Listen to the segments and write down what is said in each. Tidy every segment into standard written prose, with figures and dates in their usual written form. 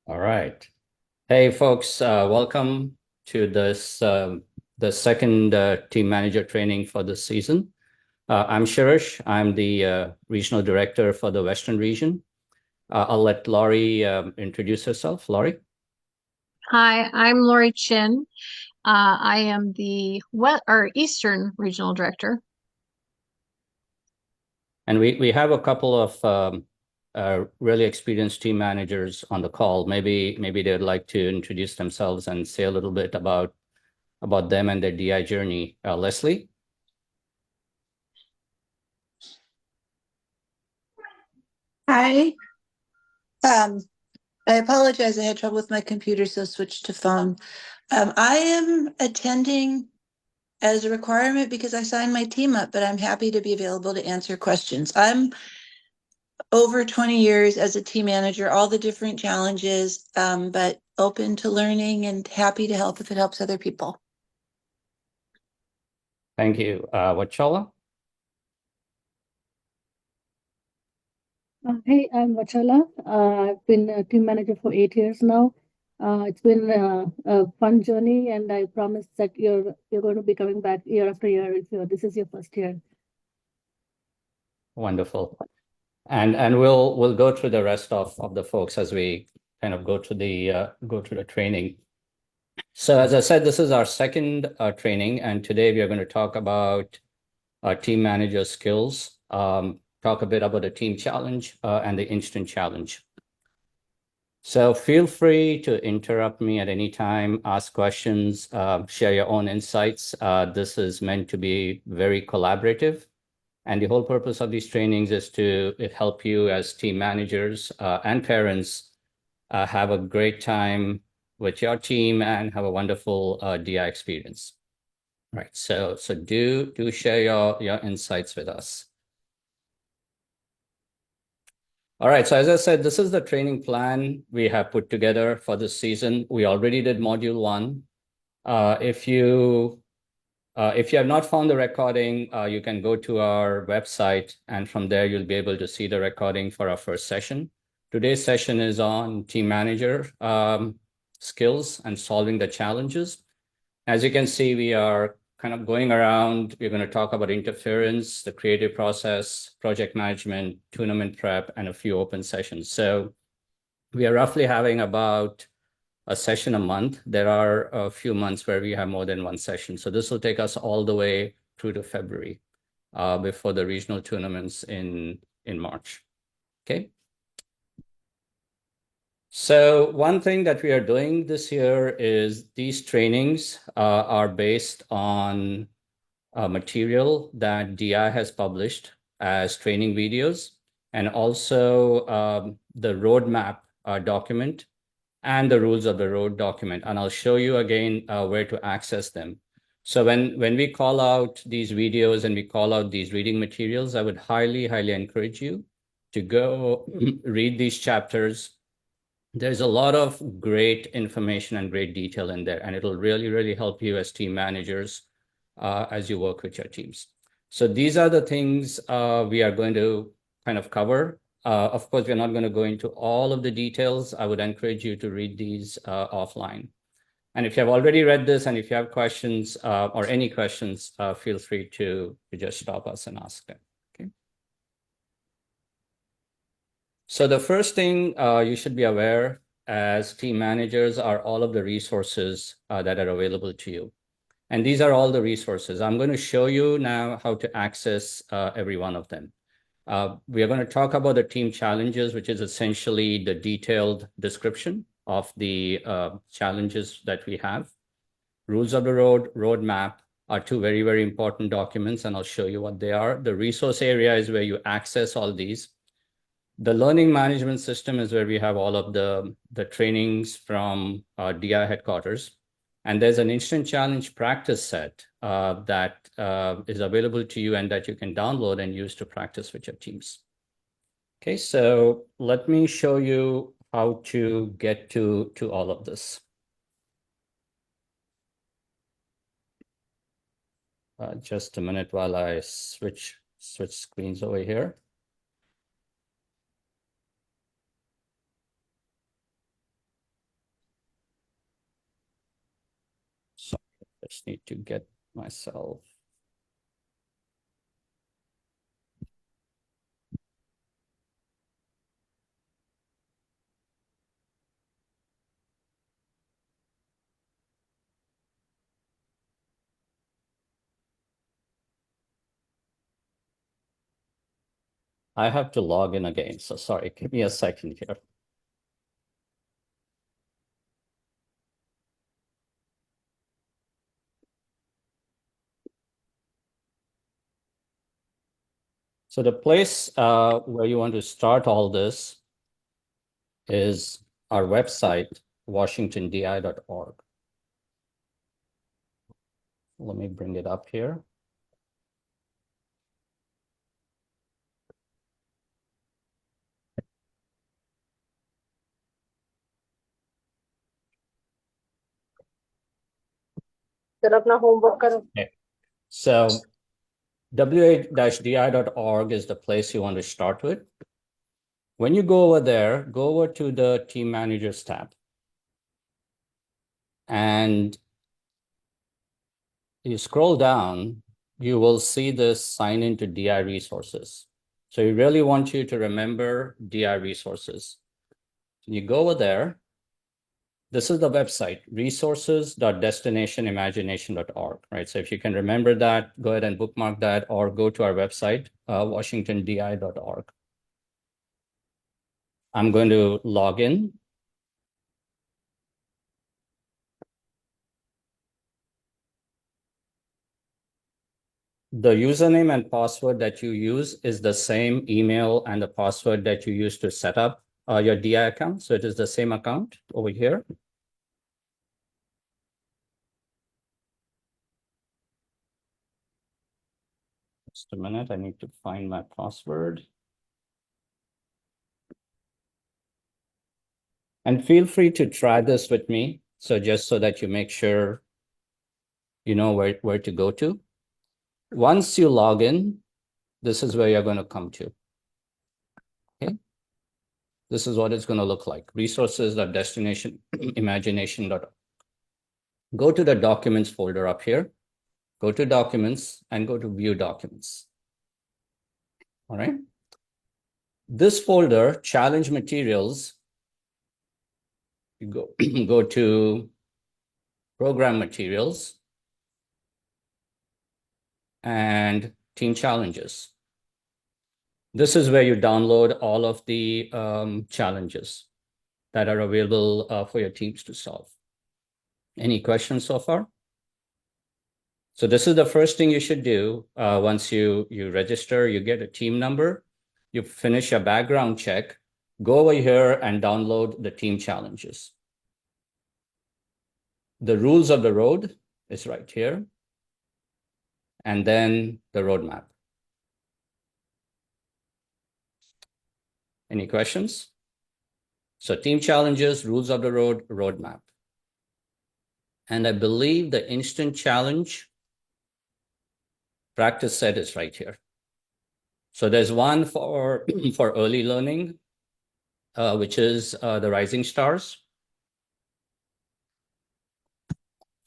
All right. Hey, folks, welcome to the second team manager training for this season. I'm Shirish. I'm the regional director for the Western region. I'll let Laurie introduce herself. Laurie? Hi, I'm Lori Chin. I am the Eastern Regional Director. And we have a couple of really experienced team managers on the call. Maybe they'd like to introduce themselves and say a little bit about them and their DI journey. Leslie? Hi. Um, I apologize. I had trouble with my computer, so switched to phone. I am attending as a requirement because I signed my team up, but I'm happy to be available to answer questions. I'm over 20 years as a team manager, all the different challenges, but open to learning and happy to help if it helps other people. Thank you. Wachala? Hey, I'm Vachala. I've been a team manager for 8 years now. It's been a fun journey, and I promise that you're going to be coming back year after year if this is your first year. Wonderful. And we'll go through the rest of the folks as we kind of go through the training. So as I said, this is our second training, and today we are going to talk about team manager skills, talk a bit about the team challenge and the instant challenge. So feel free to interrupt me at any time, ask questions, share your own insights. This is meant to be very collaborative. And the whole purpose of these trainings is to help you as team managers and parents have a great time with your team and have a wonderful DI experience. Right. So do share your insights with us. All right. So as I said, this is the training plan we have put together for this season. We already did module 1. If you have not found the recording, you can go to our website, and from there you'll be able to see the recording for our first session. Today's session is on team manager skills and solving the challenges. As you can see, we are kind of going around. We're going to talk about interference, the creative process, project management, tournament prep, and a few open sessions. So we are roughly having about a session a month. There are a few months where we have more than one session. So this will take us all the way through to February before the regional tournaments in March. Okay. So one thing that we are doing this year is these trainings are based on material that DI has published as training videos, and also the roadmap document and the rules of the road document. And I'll show you again where to access them. So when we call out these videos and we call out these reading materials, I would highly encourage you to go read these chapters. There's a lot of great information and great detail in there, and it'll really help you as team managers as you work with your teams. So these are the things we are going to kind of cover. Of course, we're not going to go into all of the details. I would encourage you to read these offline. And if you have already read this and if you have questions or any questions, feel free to just stop us and ask them. Okay. So the first thing you should be aware as team managers are all of the resources that are available to you. And these are all the resources. I'm going to show you now how to access every one of them. We are going to talk about the team challenges, which is essentially the detailed description of the challenges that we have. Rules of the road, roadmap are two very important documents, and I'll show you what they are. The resource area is where you access all these. The learning management system is where we have all of the trainings from DI headquarters. And there's an instant challenge practice set that is available to you and that you can download and use to practice with your teams. Okay, so let me show you how to get to all of this. Just a minute while I switch screens over here. Just need to get myself. I have to log in again, so sorry, give me a second here. So the place where you want to start all this is our website, washingtondI.org. Let me bring it up here. Okay. So wa-di.org is the place you want to start with. When you go over there, go over to the Team Managers tab. And you scroll down, you will see this sign into DI resources. So you really want you to remember DI resources. You go over there. This is the website, resources.destinationimagination.org, right? So if you can remember that, go ahead and bookmark that or go to our website, washingtondI.org. I'm going to log in. The username and password that you use is the same email and the password that you use to set up your DI account. So it is the same account over here. Just a minute, I need to find my password. And feel free to try this with me. So just so that you make sure you know where to go to. Once you log in, this is where you're going to come to. Okay. This is what it's going to look like. Resources.destinationimagination.org. Go to the documents folder up here. Go to documents and go to view documents. All right. This folder, challenge materials, you go to program materials and team challenges. This is where you download all of the challenges that are available for your teams to solve. Any questions so far? So this is the first thing you should do once you register, you get a team number, you finish a background check, go over here and download the team challenges. The rules of the road is right here. And then the roadmap. Any questions? So team challenges, rules of the road, roadmap. And I believe the instant challenge practice set is right here. So there's one for early learning, which is the Rising Stars.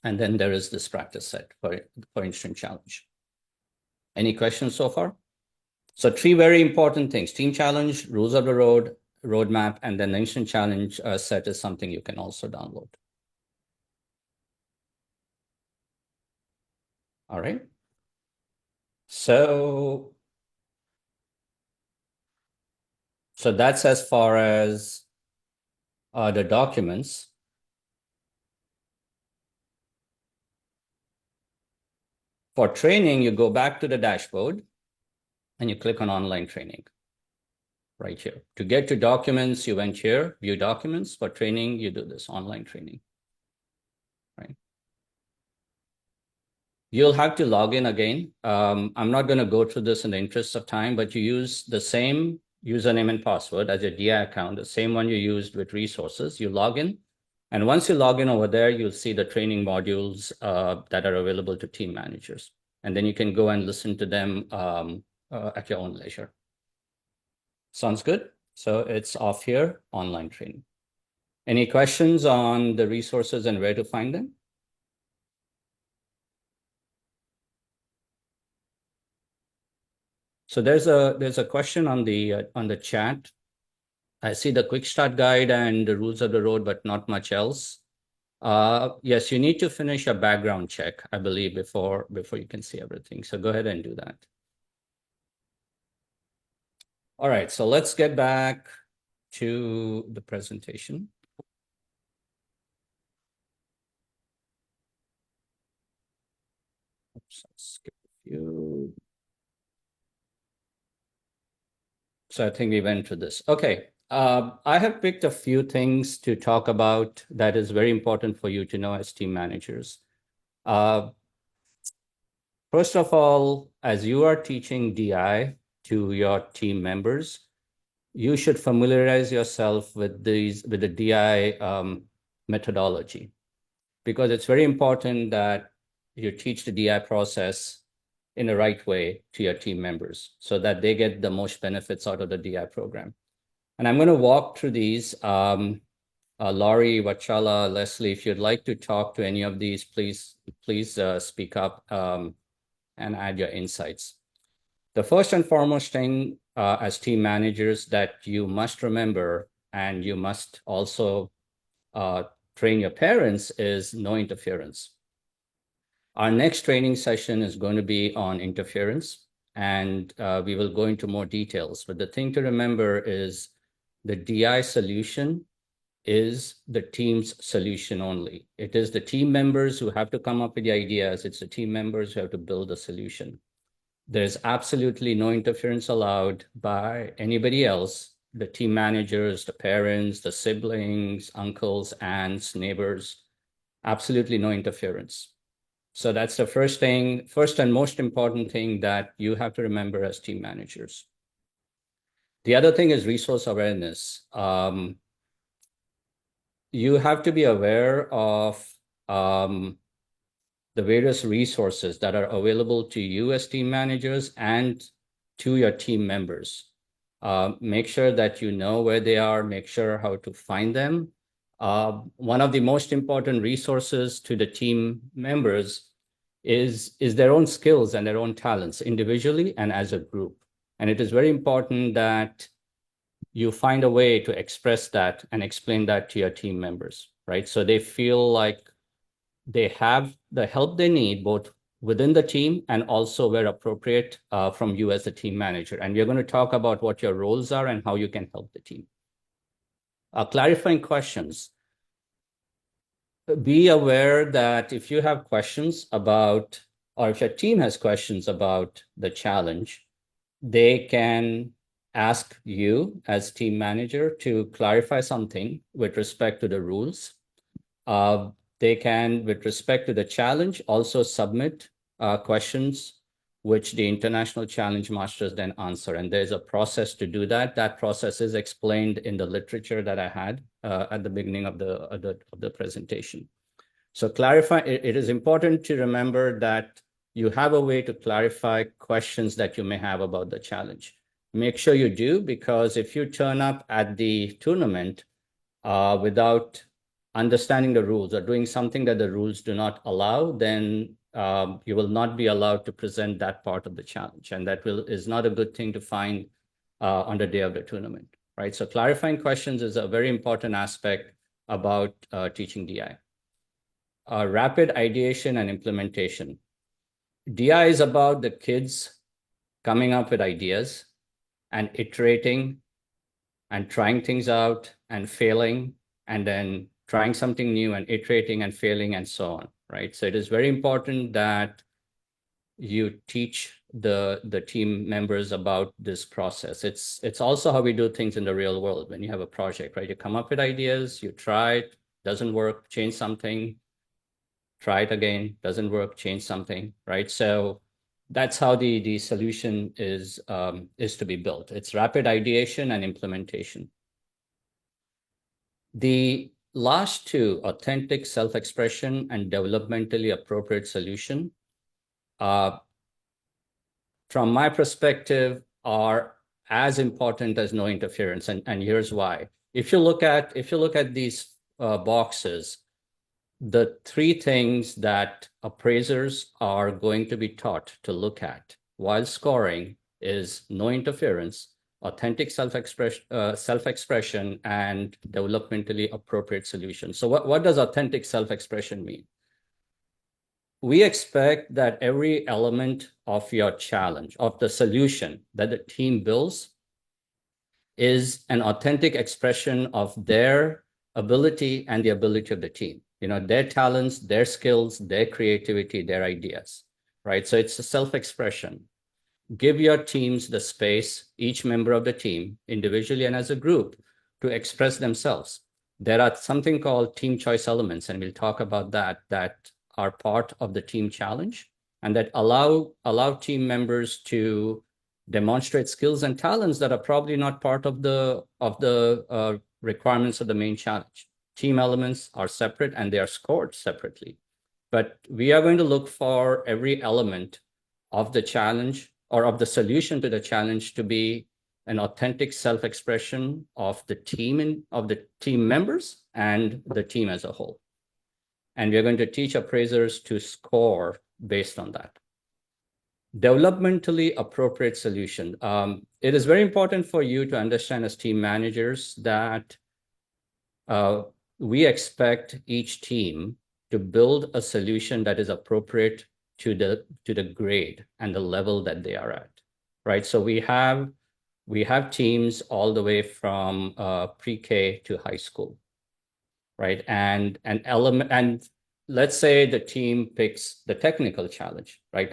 And then there is this practice set for instant challenge. Any questions so far? So 3 very important things: team challenge, rules of the road, roadmap, and then the instant challenge set is something you can also download. All right. So that's as far as the documents. For training, you go back to the dashboard and you click on online training right here. To get to documents, you went here, view documents. For training, you do this online training, right? You'll have to log in again. I'm not going to go through this in the interest of time, but you use the same username and password as your DI account, the same one you used with resources. You log in. And once you log in over there, you'll see the training modules that are available to team managers. And then you can go and listen to them at your own leisure. Sounds good? So it's off here, online training. Any questions on the resources and where to find them? So there's a question on the chat. I see the quick start guide and the rules of the road, but not much else. Yes, you need to finish a background check, I believe, before you can see everything. So go ahead and do that. All right, so let's get back to the presentation. Oops, I'll skip a few. So I think we went through this. Okay, I have picked a few things to talk about that is very important for you to know as team managers. First of all, as you are teaching DI to your team members, you should familiarize yourself with the DI methodology, because it's very important that you teach the DI process in the right way to your team members so that they get the most benefits out of the DI program. And I'm going to walk through these. Laurie, Vachala, Leslie, if you'd like to talk to any of these, please speak up and add your insights. The first and foremost thing as team managers that you must remember, and you must also train your parents, is no interference. Our next training session is going to be on interference, and we will go into more details. But the thing to remember is the DI solution is the team's solution only. It is the team members who have to come up with the ideas. It's the team members who have to build the solution. There's absolutely no interference allowed by anybody else, the team managers, the parents, the siblings, uncles, aunts, neighbors, absolutely no interference. So that's the first and most important thing that you have to remember as team managers. The other thing is resource awareness. You have to be aware of the various resources that are available to you as team managers and to your team members. Make sure that you know where they are, make sure how to find them. One of the most important resources to the team members is their own skills and their own talents individually and as a group. And it is very important that you find a way to express that and explain that to your team members, right? So they feel like they have the help they need, both within the team and also where appropriate from you as the team manager. And we're going to talk about what your roles are and how you can help the team. Clarifying questions. Be aware that if you have questions about, or if your team has questions about the challenge, they can ask you as team manager to clarify something with respect to the rules. They can, with respect to the challenge, also submit questions which the International Challenge Masters then answer. And there's a process to do that. That process is explained in the literature that I had at the beginning of the presentation. So clarify, it is important to remember that you have a way to clarify questions that you may have about the challenge. Make sure you do, because if you turn up at the tournament without understanding the rules or doing something that the rules do not allow, then you will not be allowed to present that part of the challenge. And that is not a good thing to find on the day of the tournament, right? So clarifying questions is a very important aspect about teaching DI. Rapid ideation and implementation. DI is about the kids coming up with ideas and iterating and trying things out and failing, and then trying something new and iterating and failing and so on, right? So it is very important that you teach the team members about this process. It's also how we do things in the real world. When you have a project, right? You come up with ideas, you try it, doesn't work, change something, try it again, doesn't work, change something, right? So that's how the solution is to be built. It's rapid ideation and implementation. The last two, authentic self-expression and developmentally appropriate solution, from my perspective, are as important as no interference, and here's why. If you look at these boxes, the three things that appraisers are going to be taught to look at while scoring is no interference, authentic self-expression, and developmentally appropriate solutions. So what does authentic self-expression mean? We expect that every element of your challenge, of the solution that the team builds, is an authentic expression of their ability and the ability of the team. Their talents, their skills, their creativity, their ideas, right? So it's a self-expression. Give your teams the space, each member of the team, individually and as a group, to express themselves. There are something called team choice elements, and we'll talk about that are part of the team challenge and that allow team members to demonstrate skills and talents that are probably not part of the requirements of the main challenge. Team elements are separate and they are scored separately. But we are going to look for every element of the challenge or of the solution to the challenge to be an authentic self-expression of the team members and the team as a whole. And we're going to teach appraisers to score based on that. Developmentally appropriate solution. It is very important for you to understand as team managers that we expect each team to build a solution that is appropriate to the grade and the level that they are at, right? So we have teams all the way from pre-K to high school, right? And let's say the team picks the technical challenge, right?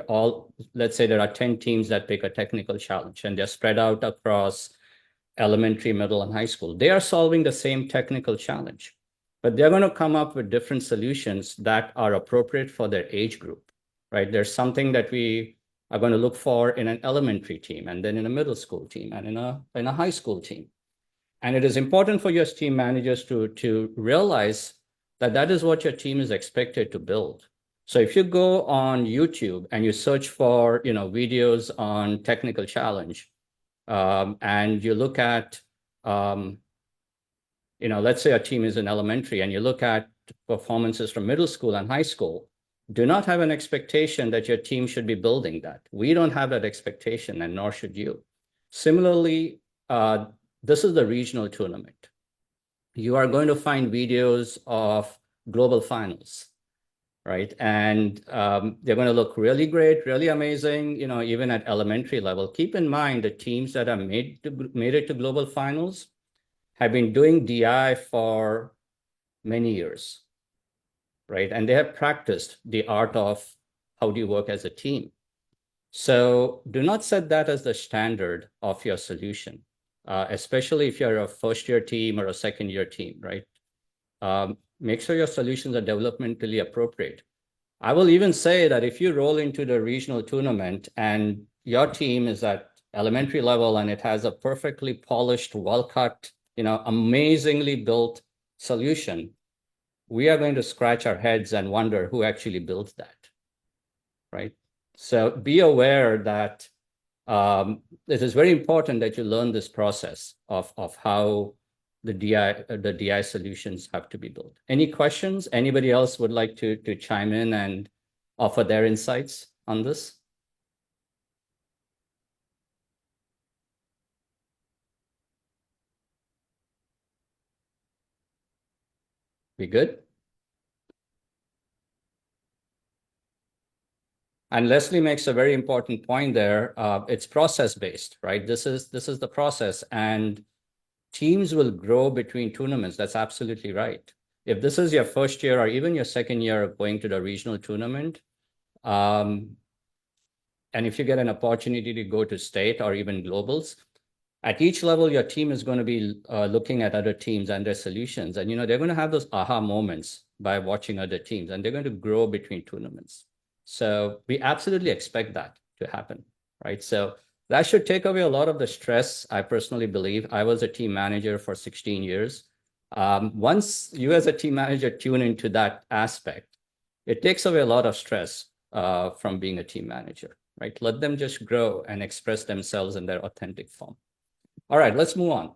Let's say there are 10 teams that pick a technical challenge and they're spread out across elementary, middle, and high school. They are solving the same technical challenge, but they're going to come up with different solutions that are appropriate for their age group, right? There's something that we are going to look for in an elementary team, and then in a middle school team, and in a high school team. And it is important for your team managers to realize that is what your team is expected to build. So if you go on YouTube and you search for videos on technical challenge, and you look at let's say a team is in elementary and you look at performances from middle school and high school, do not have an expectation that your team should be building that. We don't have that expectation, and nor should you. Similarly, this is the regional tournament. You are going to find videos of global finals, right? And they're going to look really great, really amazing, even at elementary level. Keep in mind the teams that have made it to global finals have been doing DI for many years, right? And they have practiced the art of how do you work as a team. So do not set that as the standard of your solution, especially if you're a first-year team or a second-year team, right? Make sure your solutions are developmentally appropriate. I will even say that if you roll into the regional tournament and your team is at elementary level and it has a perfectly polished, well-cut, amazingly built solution, we are going to scratch our heads and wonder who actually built that, right? So be aware that it is very important that you learn this process of how the DI solutions have to be built. Any questions? Anybody else would like to chime in and offer their insights on this? We good? And Leslie makes a very important point there. It's process-based, right? This is the process, and teams will grow between tournaments. That's absolutely right. If this is your first year or even your second year of going to the regional tournament, and if you get an opportunity to go to state or even globals, at each level, your team is going to be looking at other teams and their solutions. And, they're going to have those aha moments by watching other teams, and they're going to grow between tournaments. So we absolutely expect that to happen, right? So that should take away a lot of the stress. I personally believe. I was a team manager for 16 years. Once you as a team manager tune into that aspect, it takes away a lot of stress from being a team manager, right? Let them just grow and express themselves in their authentic form. All right, let's move on.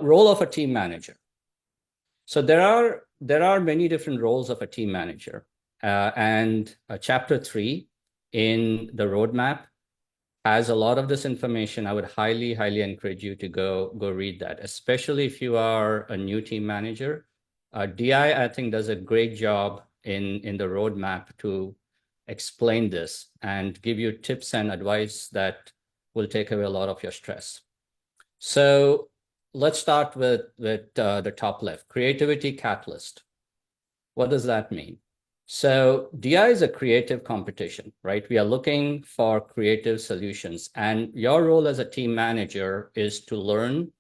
Role of a team manager. So there are many different roles of a team manager. And chapter 3 in the roadmap has a lot of this information. I would highly, highly encourage you to go read that, especially if you are a new team manager. DI, I think, does a great job in the roadmap to explain this and give you tips and advice that will take away a lot of your stress. So let's start with the top left, creativity catalyst. What does that mean? So DI is a creative competition, right? We are looking for creative solutions, and your role as a team manager is to learn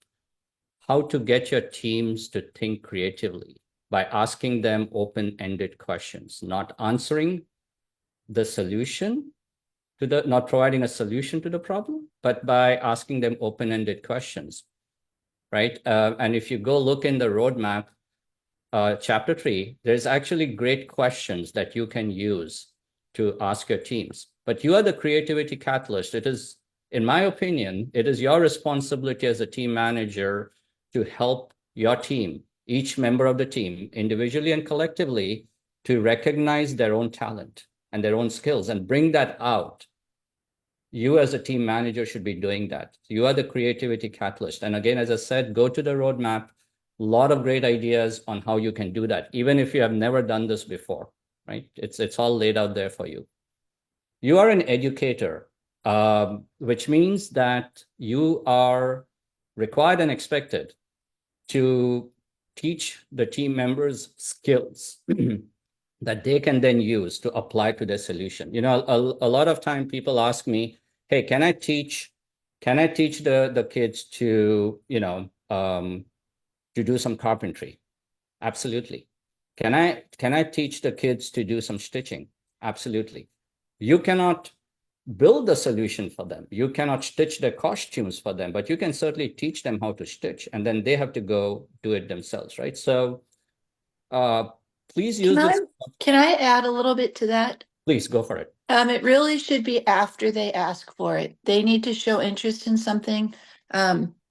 how to get your teams to think creatively by asking them open-ended questions, not answering the solution to the, not providing a solution to the problem, but by asking them open-ended questions, right? And if you go look in the roadmap, chapter 3, there's actually great questions that you can use to ask your teams. But you are the creativity catalyst. It is, in my opinion, it is your responsibility as a team manager to help your team, each member of the team, individually and collectively, to recognize their own talent and their own skills and bring that out. You as a team manager should be doing that. You are the creativity catalyst. And again, as I said, go to the roadmap. A lot of great ideas on how you can do that, even if you have never done this before, right? It's all laid out there for you. You are an educator, which means that you are required and expected to teach the team members skills that they can then use to apply to their solution. You know, a lot of time people ask me, hey, can I teach the kids to, you know, to do some carpentry? Absolutely. Can I teach the kids to do some stitching? Absolutely. You cannot build a solution for them. You cannot stitch their costumes for them, but you can certainly teach them how to stitch, and then they have to go do it themselves, right? So please use this. Can I add a little bit to that? Please go for it. It really should be after they ask for it. They need to show interest in something.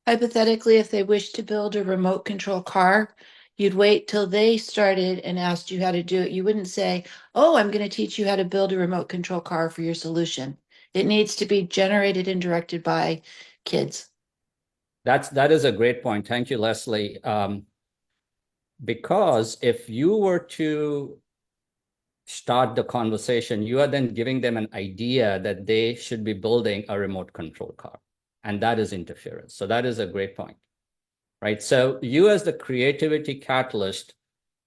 Hypothetically, if they wish to build a remote control car, you'd wait till they started and asked you how to do it. You wouldn't say, oh, I'm going to teach you how to build a remote control car for your solution. It needs to be generated and directed by kids. That is a great point. Thank you, Leslie. Because if you were to start the conversation, you are then giving them an idea that they should be building a remote control car, and that is interference. So that is a great point, right? So you as the creativity catalyst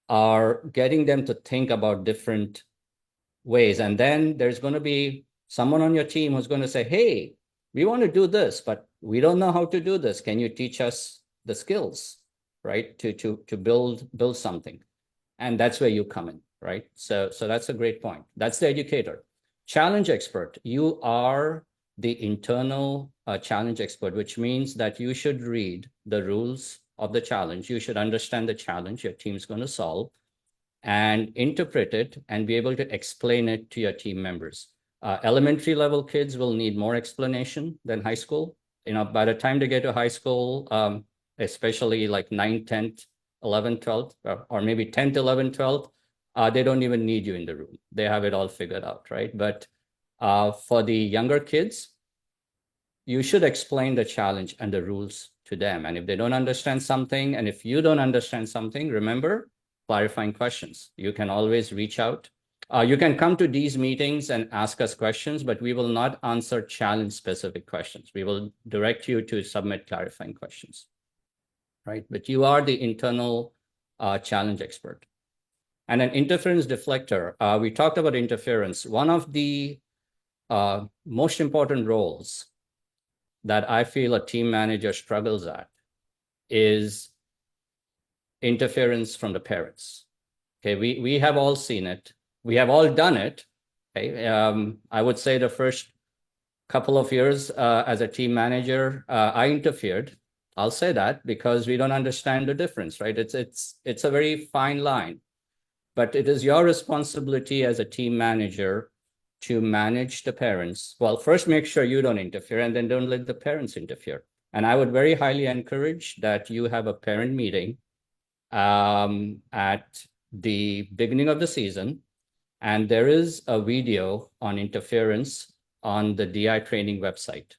are getting them to think about different ways, and then there's going to be someone on your team who's going to say, hey, we want to do this, but we don't know how to do this. Can you teach us the skills, right, to build something? And that's where you come in, right? So that's a great point. That's the educator. Challenge expert. You are the internal challenge expert, which means that you should read the rules of the challenge. You should understand the challenge your team's going to solve and interpret it and be able to explain it to your team members. Elementary level kids will need more explanation than high school. You know, by the time they get to high school, especially like 9th, 10th, 11th, 12th, or maybe 10th, 11th, 12th, they don't even need you in the room. They have it all figured out, right? But for the younger kids, you should explain the challenge and the rules to them. And if they don't understand something, and if you don't understand something, remember, clarifying questions. You can always reach out. You can come to these meetings and ask us questions, but we will not answer challenge-specific questions. We will direct you to submit clarifying questions, right? But you are the internal challenge expert. And an interference deflector. We talked about interference. One of the most important roles that I feel a team manager struggles at is interference from the parents. Okay, we have all seen it. We have all done it. Okay, I would say the first couple of years as a team manager, I interfered. I'll say that because we don't understand the difference, right? It's a very fine line, but it is your responsibility as a team manager to manage the parents. Well, first make sure you don't interfere, and then don't let the parents interfere. And I would very highly encourage that you have a parent meeting at the beginning of the season. And there is a video on interference on the DI training website.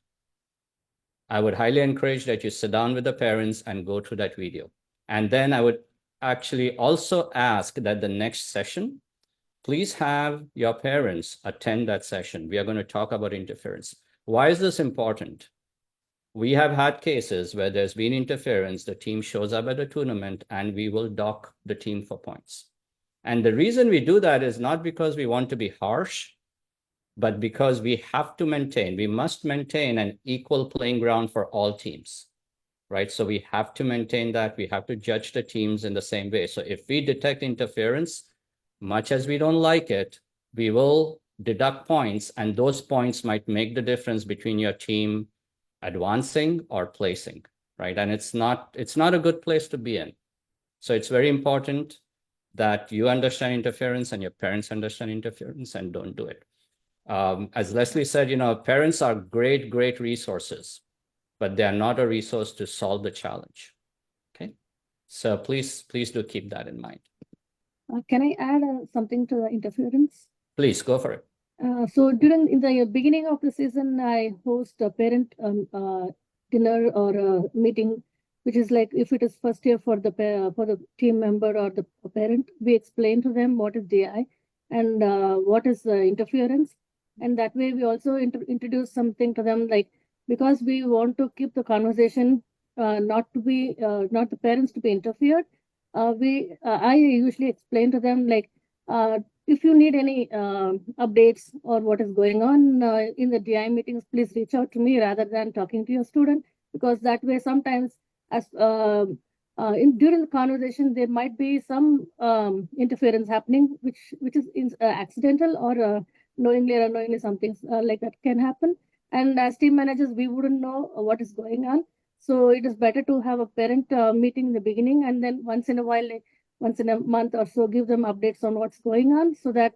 I would highly encourage that you sit down with the parents and go through that video. And then I would actually also ask that the next session, please have your parents attend that session. We are going to talk about interference. Why is this important? We have had cases where there's been interference, the team shows up at a tournament, and we will dock the team for points. And the reason we do that is not because we want to be harsh, but because we must maintain an equal playing ground for all teams, right? So we have to maintain that. We have to judge the teams in the same way. So if we detect interference, much as we don't like it, we will deduct points, and those points might make the difference between your team advancing or placing, right? And it's not a good place to be in. So it's very important that you understand interference and your parents understand interference and don't do it. As Leslie said, parents are great resources, but they are not a resource to solve the challenge. Okay, so please do keep that in mind. Can I add something to the interference? Please go for it. So in the beginning of the season, I host a parent dinner or a meeting, which is like if it is first year for the team member or the parent, we explain to them what is DI and what is interference, and that way we also introduce something to them, like, because we want to keep the conversation not the parents to be interfered. I usually explain to them, like, if you need any updates or what is going on in the DI meetings, please reach out to me rather than talking to your student, because that way sometimes as during the conversation there might be some interference happening, which is accidental or knowingly or unknowingly something like that can happen. And as team managers, we wouldn't know what is going on. So it is better to have a parent meeting in the beginning, and then once in a while, like once in a month or so, give them updates on what's going on, so that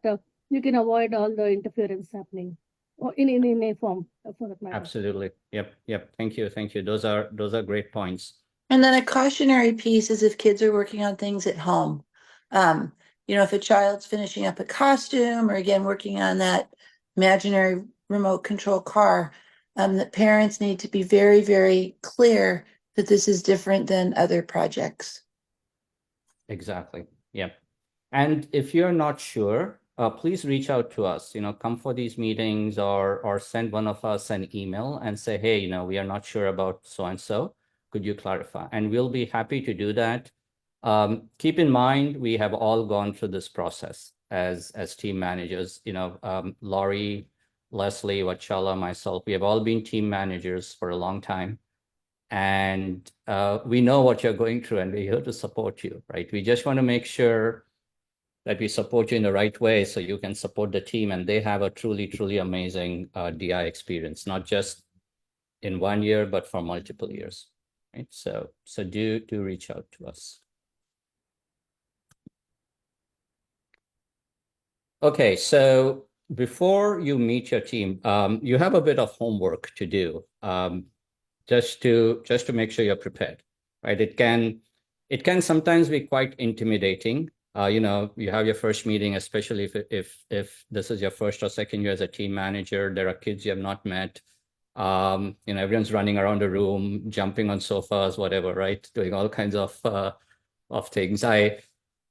you can avoid all the interference happening, or in a form for that matter. Absolutely. Yep. Thank you. Those are great points. And then a cautionary piece is if kids are working on things at home. If a child's finishing up a costume or again working on that imaginary remote control car, the parents need to be very, very clear that this is different than other projects. Exactly. Yep. And if you're not sure, please reach out to us. Come for these meetings or send one of us an email and say, hey, we are not sure about so and so. Could you clarify? And we'll be happy to do that. Keep in mind, we have all gone through this process as team managers. Laurie, Leslie, Vachala, myself, we have all been team managers for a long time. And we know what you're going through, and we're here to support you, right? We just want to make sure that we support you in the right way so you can support the team and they have a truly, truly amazing DI experience, not just in 1 year, but for multiple years, right? So do reach out to us. Okay, so before you meet your team, you have a bit of homework to do. Just to make sure you're prepared, right? It can sometimes be quite intimidating. You have your first meeting, especially if this is your first or second year as a team manager. There are kids you have not met. Everyone's running around the room, jumping on sofas, whatever, right? Doing all kinds of things.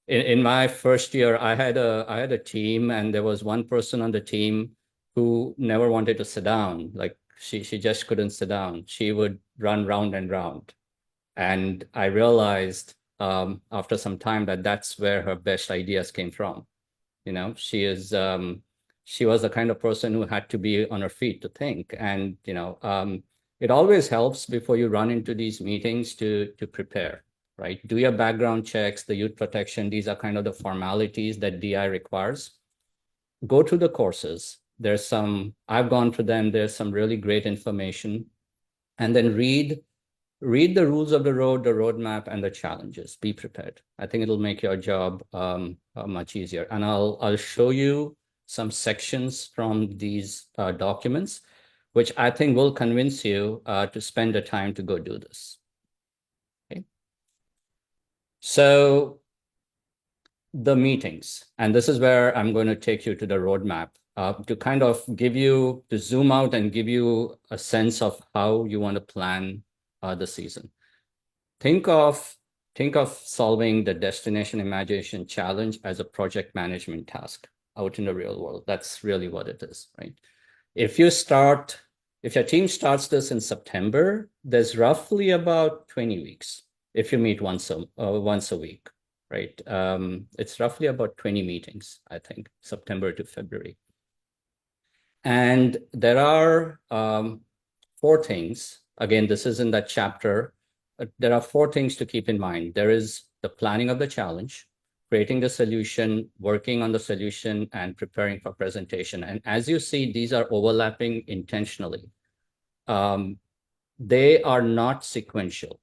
In my first year, I had a team, and there was one person on the team who never wanted to sit down. Like, she just couldn't sit down. She would run round and round. And I realized after some time that that's where her best ideas came from. She was the kind of person who had to be on her feet to think. And, it always helps before you run into these meetings to prepare, right? Do your background checks, the youth protection. These are kind of the formalities that DI requires. Go through the courses. I've gone through them. There's some really great information. And then read the rules of the road, the roadmap, and the challenges. Be prepared. I think it'll make your job much easier. And I'll show you some sections from these documents, which I think will convince you to spend the time to go do this. Okay. So the meetings, and this is where I'm going to take you to the roadmap. to kind of to zoom out and give you a sense of how you want to plan the season. Think of solving the Destination Imagination Challenge as a project management task out in the real world. That's really what it is, right? If your team starts this in September, there's roughly about 20 weeks if you meet once a week, right? It's roughly about 20 meetings, I think, September to February. And there are 4 things. Again, this is in that chapter. There are 4 things to keep in mind. There is the planning of the challenge, creating the solution, working on the solution, and preparing for presentation. And as you see, these are overlapping intentionally. They are not sequential.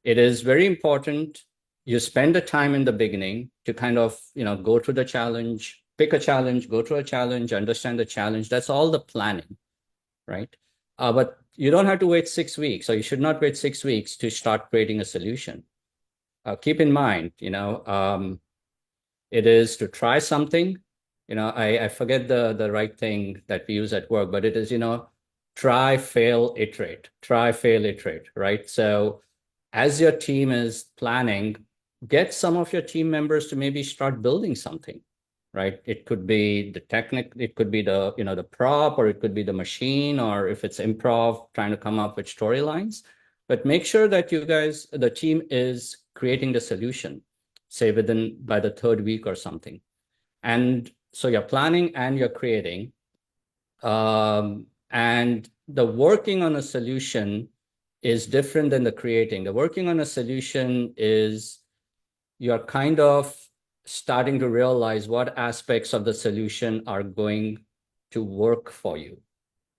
It is very important you spend the time in the beginning to kind of, go through the challenge, pick a challenge, go through a challenge, understand the challenge. That's all the planning, right? But you don't have to wait 6 weeks, or you should not wait 6 weeks to start creating a solution. Keep in mind, it is to try something. I forget the right thing that we use at work, but it is, try, fail, iterate, right? So as your team is planning, get some of your team members to maybe start building something, right? It could be the technique, it could be the, the prop, or it could be the machine, or if it's improv, trying to come up with storylines. But make sure that the team is creating the solution, say by the 3rd week or something. And so you're planning and you're creating. And the working on a solution is different than the creating. The working on a solution is you're kind of starting to realize what aspects of the solution are going to work for you,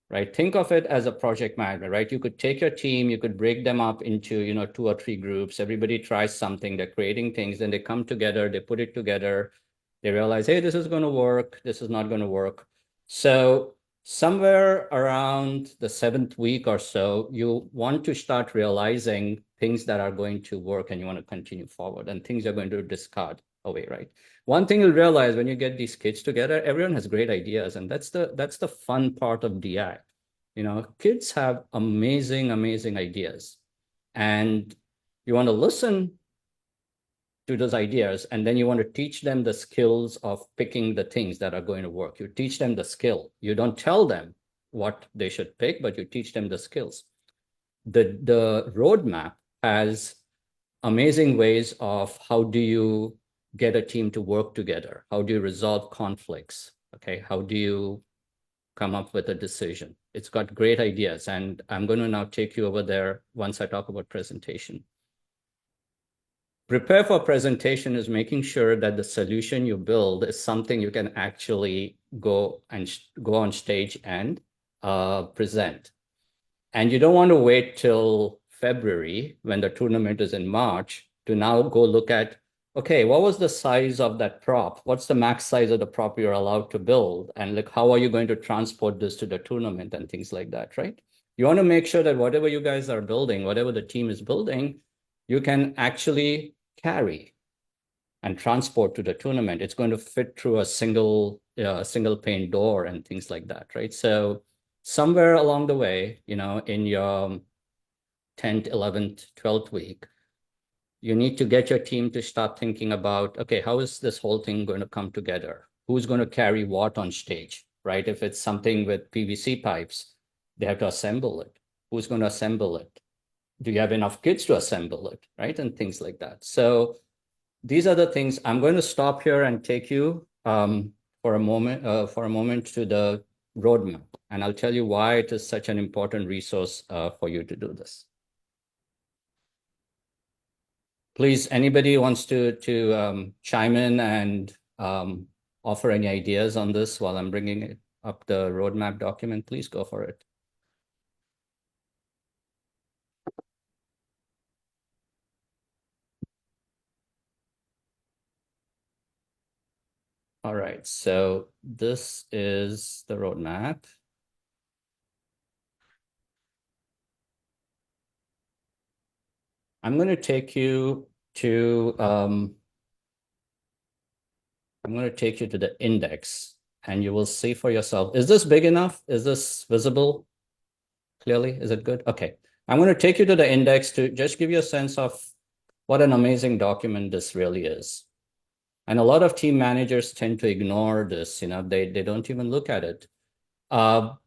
right? Think of it as a project management, right? You could take your team, you could break them up into, 2 or 3 groups. Everybody tries something, they're creating things, then they come together, they put it together, they realize, hey, this is going to work, this is not going to work. So somewhere around the 7th week or so, you want to start realizing things that are going to work and you want to continue forward, and things you're going to discard away, right? One thing you'll realize when you get these kids together, everyone has great ideas, and that's the fun part of DI. Kids have amazing ideas, and you want to listen to those ideas, and then you want to teach them the skills of picking the things that are going to work. You teach them the skill. You don't tell them what they should pick, but you teach them the skills. The roadmap has amazing ways of how do you get a team to work together? How do you resolve conflicts? Okay, how do you come up with a decision? It's got great ideas, and I'm going to now take you over there once I talk about presentation. Prepare for presentation is making sure that the solution you build is something you can actually go on stage and present. And you don't want to wait till February when the tournament is in March to now go look at, okay, what was the size of that prop? What's the max size of the prop you're allowed to build? And like, how are you going to transport this to the tournament and things like that, right? You want to make sure that whatever you guys are building, whatever the team is building, you can actually carry and transport to the tournament. It's going to fit through a single pane door and things like that, right? So somewhere along the way, in your 10th, 11th, 12th week, you need to get your team to start thinking about, okay, how is this whole thing going to come together? Who's going to carry what on stage, right? If it's something with PVC pipes, they have to assemble it. Who's going to assemble it? Do you have enough kids to assemble it, right? And things like that. So these are the things. I'm going to stop here and take you for a moment to the roadmap, and I'll tell you why it is such an important resource for you to do this. Please, anybody wants to chime in and offer any ideas on this while I'm bringing up the roadmap document, please go for it. All right, so this is the roadmap. I'm going to take you to the index, and you will see for yourself. Is this big enough? Is this visible clearly? Is it good? Okay. I'm going to take you to the index to just give you a sense of what an amazing document this really is. And a lot of team managers tend to ignore this, they don't even look at it. I'm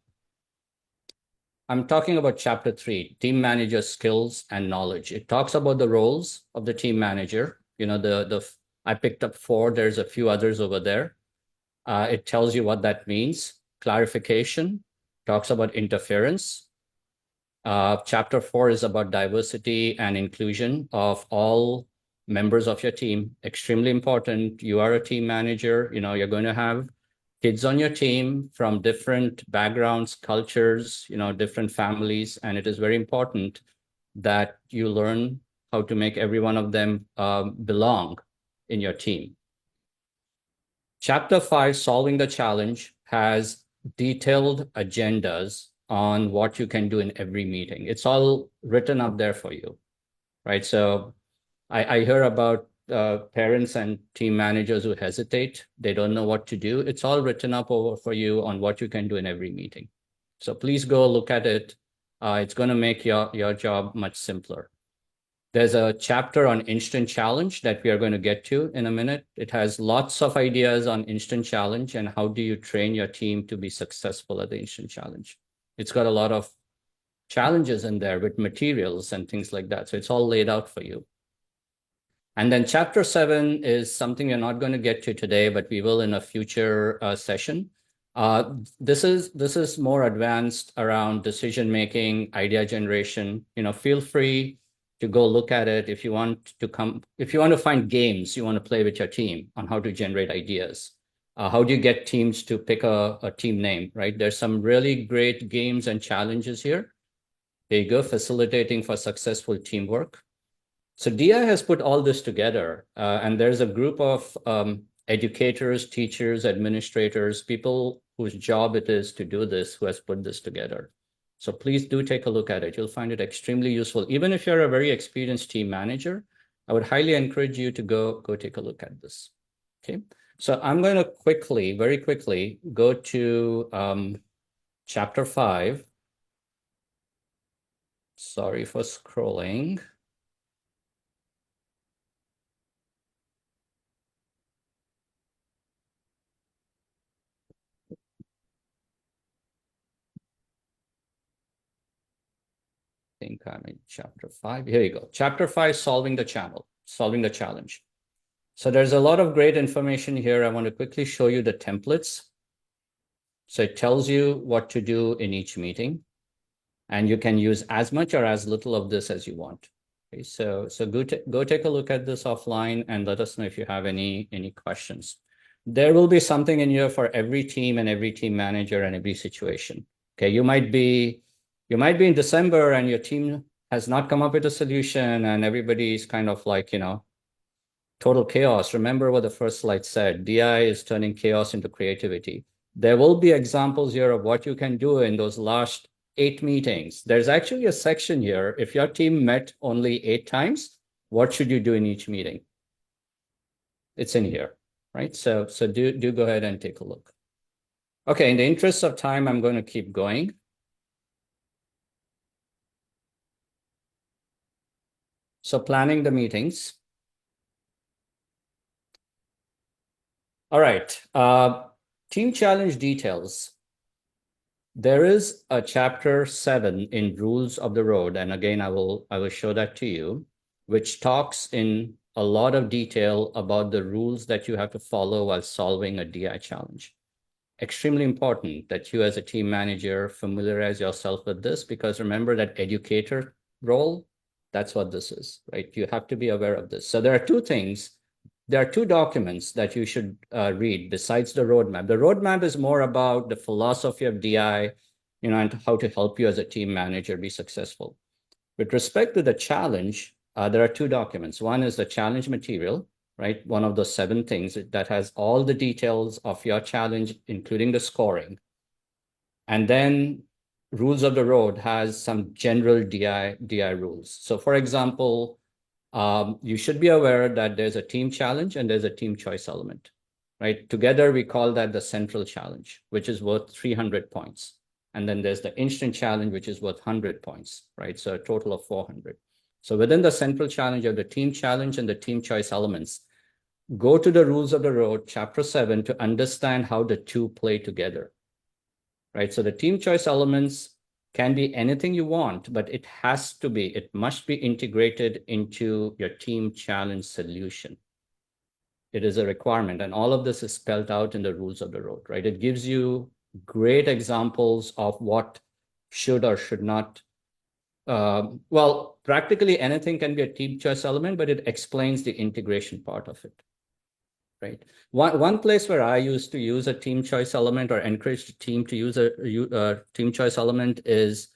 talking about chapter 3, team manager skills and knowledge. It talks about the roles of the team manager. I picked up 4, there's a few others over there. It tells you what that means. Clarification, talks about interference. Chapter 4 is about diversity and inclusion of all members of your team. Extremely important. You are a team manager, you're going to have kids on your team from different backgrounds, cultures, different families, and it is very important that you learn how to make every one of them belong in your team. Chapter 5, Solving the Challenge, has detailed agendas on what you can do in every meeting. It's all written up there for you, right? So I hear about parents and team managers who hesitate. They don't know what to do. It's all written up over for you on what you can do in every meeting. So please go look at it. It's going to make your job much simpler. There's a chapter on Instant Challenge that we are going to get to in a minute. It has lots of ideas on Instant Challenge and how do you train your team to be successful at the Instant Challenge. It's got a lot of challenges in there with materials and things like that. So it's all laid out for you. And then chapter 7 is something you're not going to get to today, but we will in a future session. This is more advanced around decision-making, idea generation. Feel free to go look at it if you want to find games you want to play with your team on how to generate ideas. How do you get teams to pick a team name, right? There's some really great games and challenges here. There you go, facilitating for successful teamwork. So DI has put all this together, and there's a group of educators, teachers, administrators, people whose job it is to do this, who has put this together. So please do take a look at it. You'll find it extremely useful. Even if you're a very experienced team manager, I would highly encourage you to go take a look at this. Okay, so I'm going to very quickly go to chapter 5. Sorry for scrolling. I think I'm in chapter 5. Here you go. Chapter 5, Solving the Challenge. So there's a lot of great information here. I want to quickly show you the templates. So it tells you what to do in each meeting, and you can use as much or as little of this as you want. Okay, so go take a look at this offline and let us know if you have any questions. There will be something in here for every team and every team manager and every situation. Okay, you might be in December and your team has not come up with a solution and everybody's kind of like, total chaos. Remember what the first slide said, DI is turning chaos into creativity. There will be examples here of what you can do in those last 8 meetings. There's actually a section here. If your team met only 8 times, what should you do in each meeting? It's in here, right? So do go ahead and take a look. Okay, in the interest of time, I'm going to keep going. So planning the meetings. All right, team challenge details. There is a chapter 7 in Rules of the Road, and again, I will show that to you, which talks in a lot of detail about the rules that you have to follow while solving a DI challenge. Extremely important that you as a team manager familiarize yourself with this, because remember that educator role, that's what this is, right? You have to be aware of this. So there are 2 things. There are 2 documents that you should read besides the roadmap. The roadmap is more about the philosophy of DI, and how to help you as a team manager be successful. With respect to the challenge, there are 2 documents. One is the challenge material, right? One of those 7 things that has all the details of your challenge, including the scoring. And then Rules of the Road has some general DI rules. So for example, you should be aware that there's a team challenge and there's a team choice element. right? Together, we call that the central challenge, which is worth 300 points. And then there's the instant challenge, which is worth 100 points, right? So a total of 400. So within the central challenge, you have the team challenge and the team choice elements. Go to the rules of the road, chapter 7, to understand how the two play together, right? So the team choice elements can be anything you want, but it must be integrated into your team challenge solution. It is a requirement, and all of this is spelled out in the rules of the road, right? It gives you great examples of what should or should not. Well, practically anything can be a team choice element, but it explains the integration part of it, right? One place where I used to use a team choice element or encourage the team to use a team choice element is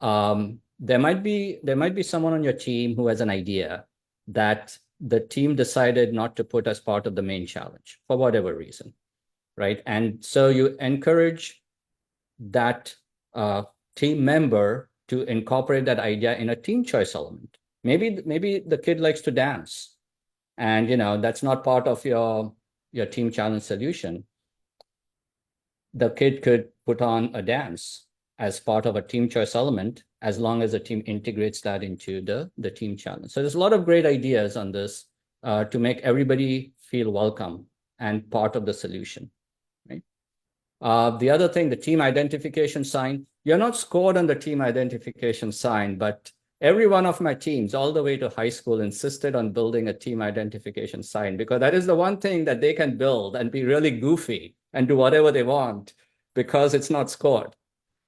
there might be someone on your team who has an idea that the team decided not to put as part of the main challenge for whatever reason, right? And so you encourage that team member to incorporate that idea in a team choice element. Maybe the kid likes to dance, and that's not part of your team challenge solution. The kid could put on a dance as part of a team choice element, as long as the team integrates that into the team challenge. So there's a lot of great ideas on this to make everybody feel welcome and part of the solution, right? The other thing, the team identification sign. You're not scored on the team identification sign, but every one of my teams, all the way to high school, insisted on building a team identification sign, because that is the one thing that they can build and be really goofy and do whatever they want, because it's not scored,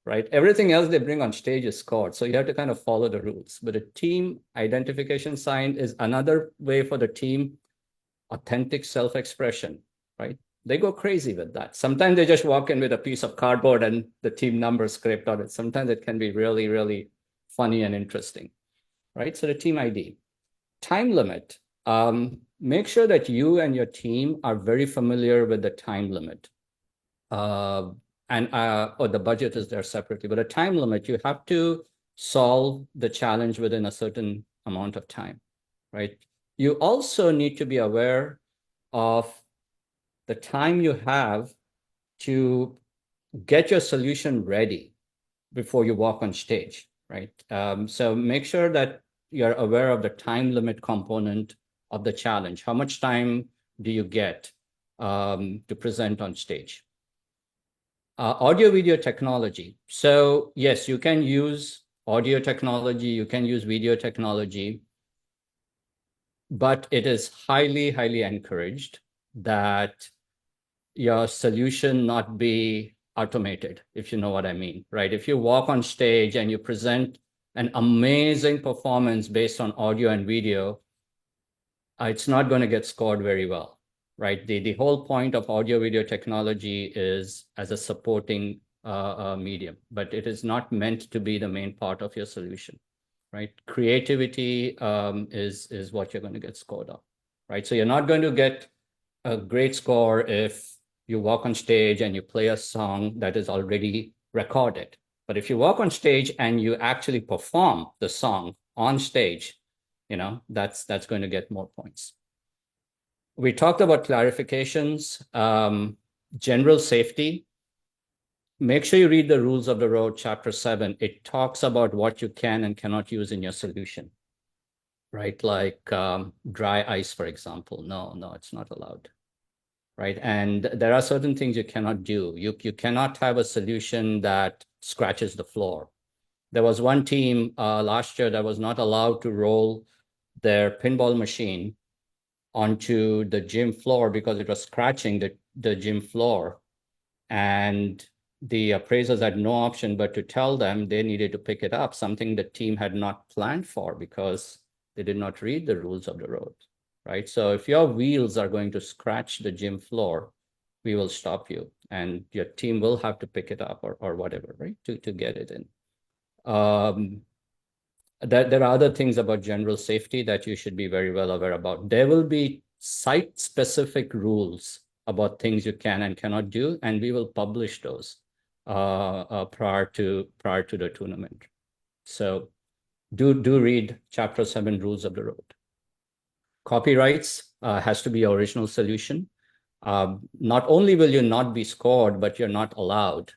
right? Everything else they bring on stage is scored. So you have to kind of follow the rules. But a team identification sign is another way for the team authentic self-expression, right? They go crazy with that. Sometimes they just walk in with a piece of cardboard and the team number scraped on it. Sometimes it can be really, really funny and interesting, right? So the team ID. Time limit. Make sure that you and your team are very familiar with the time limit. Or the budget is there separately, but a time limit, you have to solve the challenge within a certain amount of time, right? You also need to be aware of the time you have to get your solution ready before you walk on stage, right? So make sure that you're aware of the time limit component of the challenge. How much time do you get to present on stage? Audio video technology. So yes, you can use audio technology, you can use video technology, but it is highly, highly encouraged that your solution not be automated, if you know what I mean, right? If you walk on stage and you present an amazing performance based on audio and video, it's not going to get scored very well, right? The whole point of audio video technology is as a supporting medium, but it is not meant to be the main part of your solution, right? Creativity is what you're going to get scored on, right? So you're not going to get a great score if you walk on stage and you play a song that is already recorded. But if you walk on stage and you actually perform the song on stage, that's going to get more points. We talked about clarifications, general safety. Make sure you read the rules of the road, chapter 7. It talks about what you can and cannot use in your solution, right? Like dry ice, for example. No, it's not allowed, right? And there are certain things you cannot do. You cannot have a solution that scratches the floor. There was one team last year that was not allowed to roll their pinball machine onto the gym floor because it was scratching the gym floor. And the appraisers had no option but to tell them they needed to pick it up, something the team had not planned for because they did not read the rules of the road, right? So if your wheels are going to scratch the gym floor, we will stop you and your team will have to pick it up or whatever, right? To get it in. There are other things about general safety that you should be very well aware about. There will be site-specific rules about things you can and cannot do, and we will publish those prior to the tournament. So do read chapter 7 rules of the road. Copyrights has to be your original solution. not only will you not be scored, but you're not allowed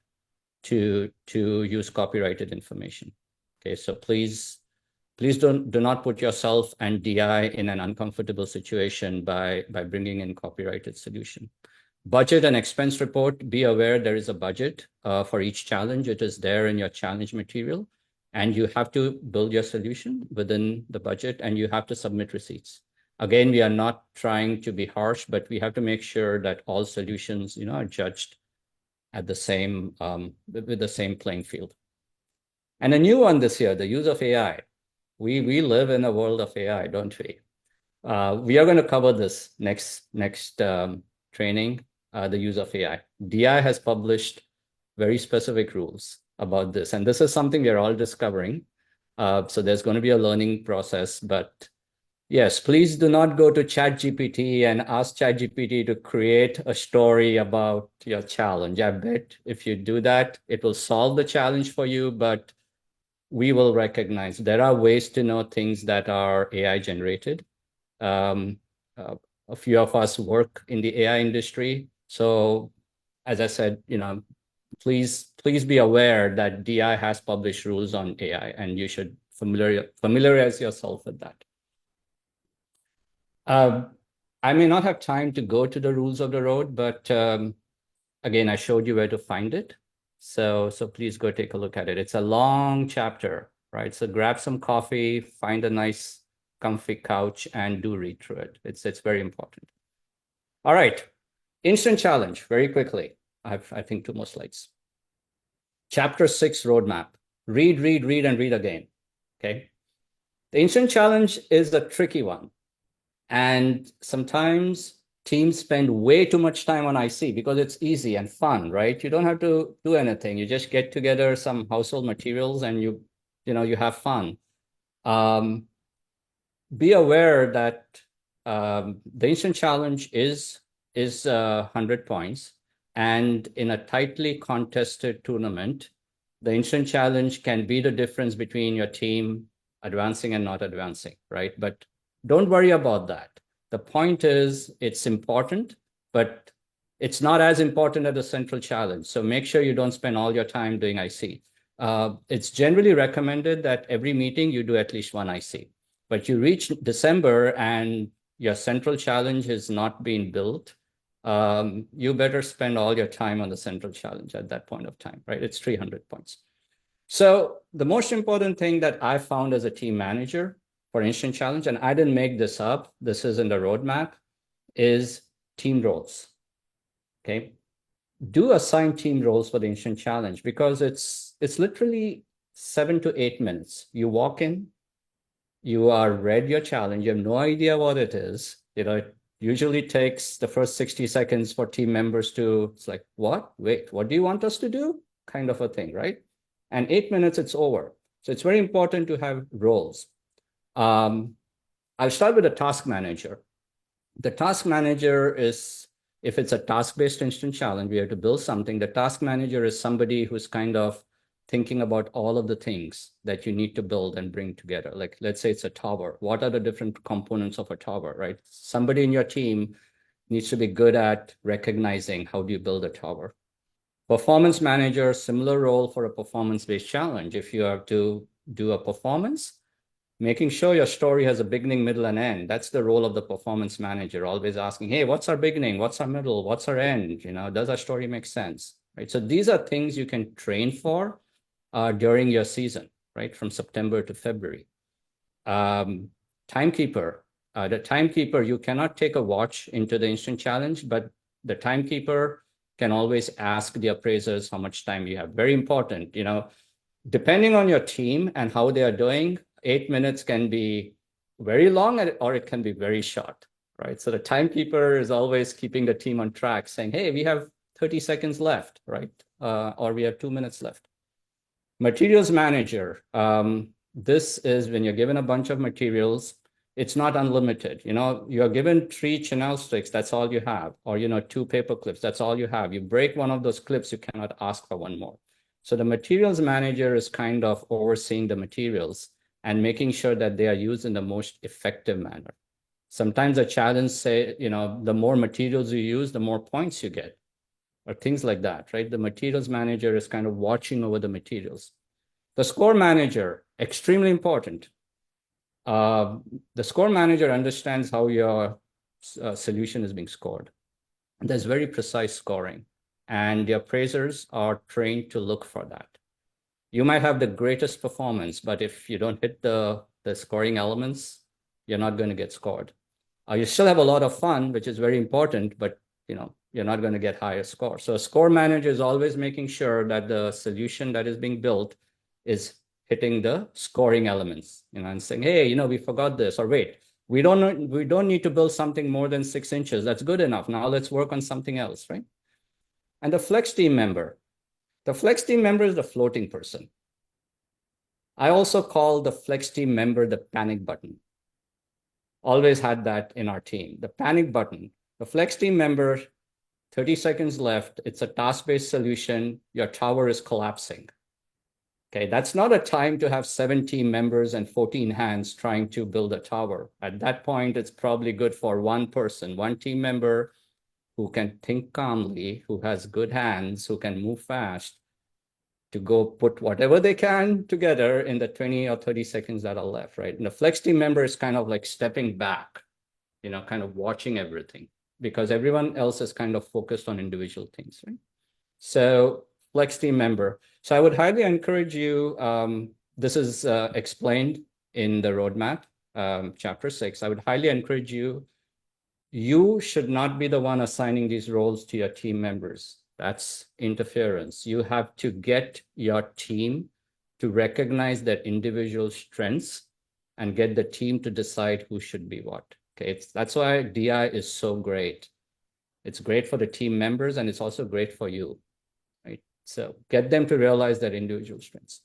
to use copyrighted information. Okay, so please do not put yourself and DI in an uncomfortable situation by bringing in copyrighted solution. Budget and expense report, be aware there is a budget for each challenge. It is there in your challenge material, and you have to build your solution within the budget, and you have to submit receipts. Again, we are not trying to be harsh, but we have to make sure that all solutions, are judged at the same with the same playing field. And a new one this year, the use of AI. We live in a world of AI, don't we? We are going to cover this next training, the use of AI. DI has published very specific rules about this, and this is something we are all discovering. So there's going to be a learning process, but yes, please do not go to ChatGPT and ask ChatGPT to create a story about your challenge. I bet if you do that, it will solve the challenge for you, but we will recognize there are ways to know things that are AI generated. A few of us work in the AI industry. So as I said, please be aware that DI has published rules on AI, and you should familiarize yourself with that. I may not have time to go to the rules of the road, but again, I showed you where to find it. So please go take a look at it. It's a long chapter, right? So grab some coffee, find a nice comfy couch, and do read through it. It's very important. All right, instant challenge, very quickly. I have, I think, 2 more slides. Chapter 6 roadmap. Read, and read again, okay? The instant challenge is a tricky one. And sometimes teams spend way too much time on IC because it's easy and fun, right? You don't have to do anything. You just get together some household materials and you have fun. Be aware that the instant challenge is 100 points. And in a tightly contested tournament, the instant challenge can be the difference between your team advancing and not advancing, right? But don't worry about that. The point is it's important, but it's not as important as the central challenge. So make sure you don't spend all your time doing IC. It's generally recommended that every meeting you do at least 1 IC. But you reach December and your central challenge is not being built, you better spend all your time on the central challenge at that point of time, right? It's 300 points. So the most important thing that I found as a team manager for instant challenge, and I didn't make this up, this is in the roadmap, is team roles, okay? Do assign team roles for the instant challenge because it's literally 7 to 8 minutes. You walk in, you are read your challenge, you have no idea what it is. It usually takes the first 60 seconds for team members to, it's like, what? Wait, what do you want us to do? Kind of a thing, right? And 8 minutes, it's over. So it's very important to have roles. I'll start with the task manager. The task manager is, if it's a task-based instant challenge, we have to build something. The task manager is somebody who's kind of thinking about all of the things that you need to build and bring together. Like, let's say it's a tower. What are the different components of a tower, right? Somebody in your team needs to be good at recognizing how do you build a tower. Performance manager, similar role for a performance-based challenge. If you have to do a performance, making sure your story has a beginning, middle, and end. That's the role of the performance manager, always asking, hey, what's our beginning? What's our middle? What's our end? Does our story make sense? Right. So these are things you can train for during your season, right? From September to February. Timekeeper. The timekeeper, you cannot take a watch into the instant challenge, but the timekeeper can always ask the appraisers how much time you have. Very important, depending on your team and how they are doing, 8 minutes can be very long or it can be very short, right? So the timekeeper is always keeping the team on track, saying, hey, we have 30 seconds left, right? Or we have 2 minutes left. Materials manager. This is when you're given a bunch of materials, it's not unlimited. You're given 3 Chenille sticks, that's all you have. Or, 2 paper clips, that's all you have. You break one of those clips, you cannot ask for one more. So the materials manager is kind of overseeing the materials and making sure that they are used in the most effective manner. Sometimes the challenge say, the more materials you use, the more points you get, or things like that, right? The materials manager is kind of watching over the materials. The score manager, extremely important. The score manager understands how your solution is being scored. There's very precise scoring, and the appraisers are trained to look for that. You might have the greatest performance, but if you don't hit the scoring elements, you're not going to get scored. You still have a lot of fun, which is very important, but you're not going to get higher score. So a score manager is always making sure that the solution that is being built is hitting the scoring elements, and saying, hey, we forgot this, or wait, we don't need to build something more than 6 inches. That's good enough. Now let's work on something else, right? And the flex team member. The flex team member is the floating person. I also call the flex team member the panic button. Always had that in our team, the panic button. The flex team member, 30 seconds left. It's a task-based solution. Your tower is collapsing. Okay, that's not a time to have 7 team members and 14 hands trying to build a tower. At that point, it's probably good for one person, one team member who can think calmly, who has good hands, who can move fast, to go put whatever they can together in the 20 or 30 seconds that are left, right? And the flex team member is kind of like stepping back, kind of watching everything, because everyone else is kind of focused on individual things, right? So flex team member. So I would highly encourage you, this is explained in the roadmap, chapter 6. I would highly encourage you should not be the one assigning these roles to your team members. That's interference. You have to get your team to recognize their individual strengths and get the team to decide who should be what. Okay, that's why DI is so great. It's great for the team members, and it's also great for you, right? So get them to realize their individual strengths.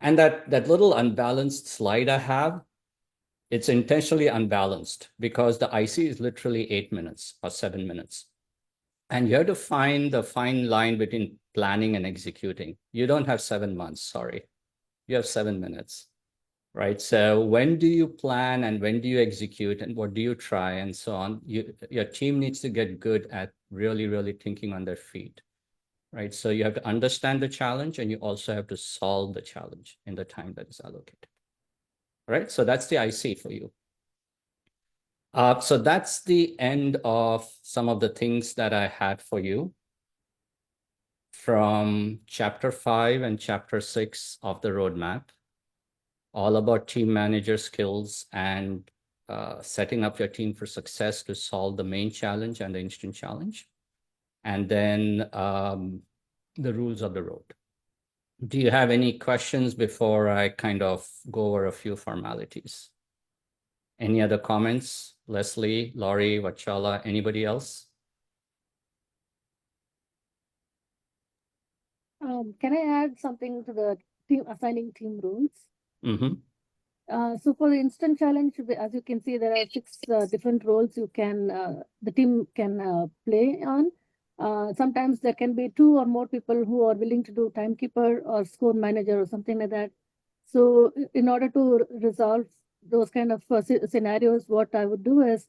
And that little unbalanced slide I have, it's intentionally unbalanced because the IC is literally 8 minutes or 7 minutes. And you have to find the fine line between planning and executing. You don't have 7 months, sorry. You have 7 minutes, right? So when do you plan and when do you execute and what do you try and so on? Your team needs to get good at really, really thinking on their feet, right? So you have to understand the challenge and you also have to solve the challenge in the time that is allocated. All right, so that's the IC for you. So that's the end of some of the things that I had for you from chapter 5 and chapter 6 of the roadmap, all about team manager skills and setting up your team for success to solve the main challenge and the instant challenge. And then the rules of the road. Do you have any questions before I kind of go over a few formalities? Any other comments? Leslie, Laurie, Vachala, anybody else? Can I add something to the team assigning team rules? Mm-hmm. So for the instant challenge, as you can see, there are 6 different roles you can the team can play on. Sometimes there can be 2 or more people who are willing to do timekeeper or score manager or something like that. So in order to resolve those kind of scenarios, what I would do is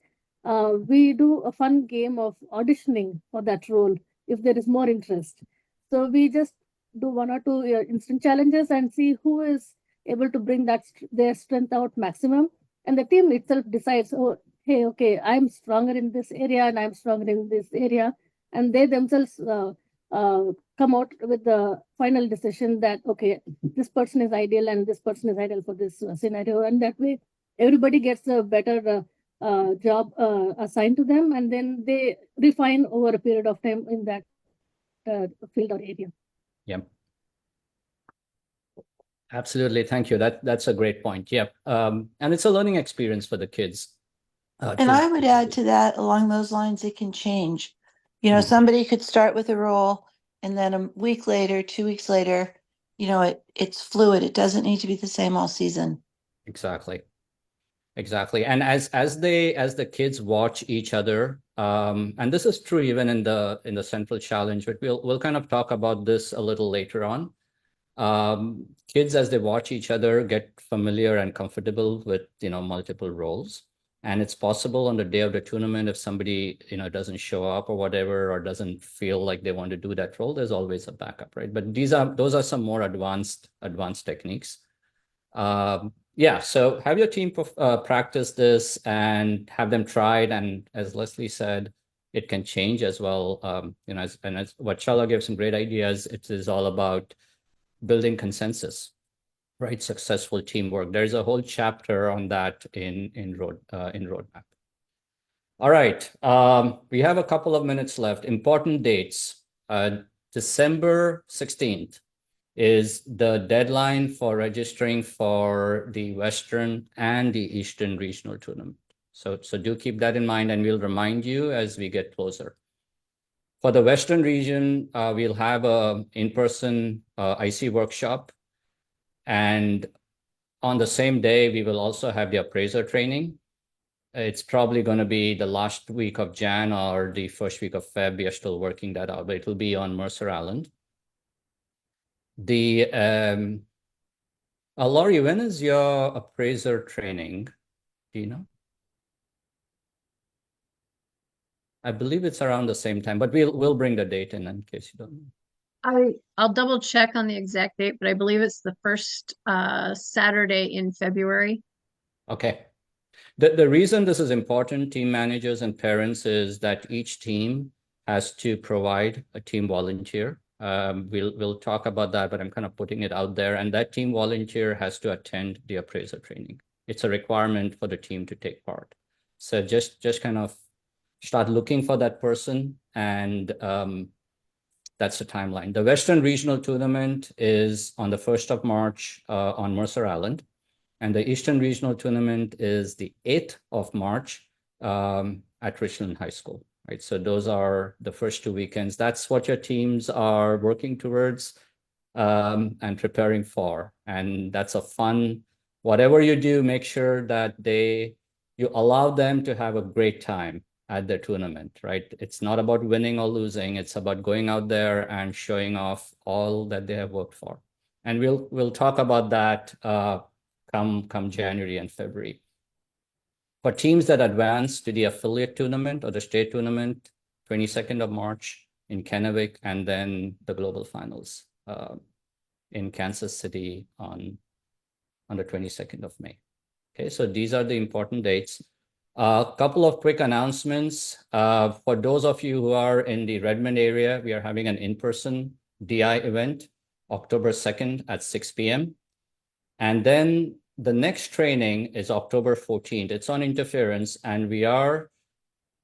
we do a fun game of auditioning for that role if there is more interest. So we just do 1 or 2 instant challenges and see who is able to bring their strength out maximum, and the team itself decides, oh, hey, okay, I'm stronger in this area and I'm stronger in this area, and they themselves come out with the final decision that, okay, this person is ideal and this person is ideal for this scenario, and that way everybody gets a better job assigned to them, and then they refine over a period of time in that field or area. Yep. Absolutely. Thank you. That's a great point. Yep. And it's a learning experience for the kids. And I would add to that, along those lines, it can change. Somebody could start with a role and then a week later, 2 weeks later, it's fluid. It doesn't need to be the same all season. Exactly. And as the kids watch each other, and this is true even in the central challenge, but we'll kind of talk about this a little later on. Kids, as they watch each other, get familiar and comfortable with multiple roles. And it's possible on the day of the tournament, if somebody, doesn't show up or whatever, or doesn't feel like they want to do that role, there's always a backup, right? But those are some more advanced techniques. Yeah, so have your team practice this and have them tried. And as Leslie said, it can change as well. As what Chala gave some great ideas, it is all about building consensus, right? Successful teamwork. There's a whole chapter on that in Roadmap. All right, we have a couple of minutes left. Important dates. December 16th is the deadline for registering for the Western and the Eastern Regional Tournament. So do keep that in mind, and we'll remind you as we get closer. For the Western region, we'll have a in-person IC workshop. And on the same day, we will also have the appraiser training. It's probably going to be the last week of Jan or the first week of Feb. We are still working that out, but it will be on Mercer Island. Laurie, when is your appraiser training? Do you know? I believe it's around the same time, but we'll bring the date in case you don't know. I'll double check on the exact date, but I believe it's the first Saturday in February. Okay. The reason this is important, team managers and parents, is that each team has to provide a team volunteer. We'll talk about that, but I'm kind of putting it out there. And that team volunteer has to attend the appraiser training. It's a requirement for the team to take part. So just kind of start looking for that person, and that's the timeline. The Western Regional Tournament is on the 1st of March on Mercer Island. And the Eastern Regional Tournament is the 8th of March at Richland High School, right? So those are the first 2 weekends. That's what your teams are working towards and preparing for. And that's a fun, whatever you do, make sure that you allow them to have a great time at the tournament, right? It's not about winning or losing. It's about going out there and showing off all that they have worked for. And we'll talk about that come January and February. For teams that advance to the affiliate tournament or the state tournament, 22nd of March in Kennewick, and then the global finals in Kansas City on the 22nd of May. Okay, so these are the important dates. A couple of quick announcements. For those of you who are in the Redmond area, we are having an in-person DI event, October 2nd at 6 p.m. And then the next training is October 14th. It's on interference, and we are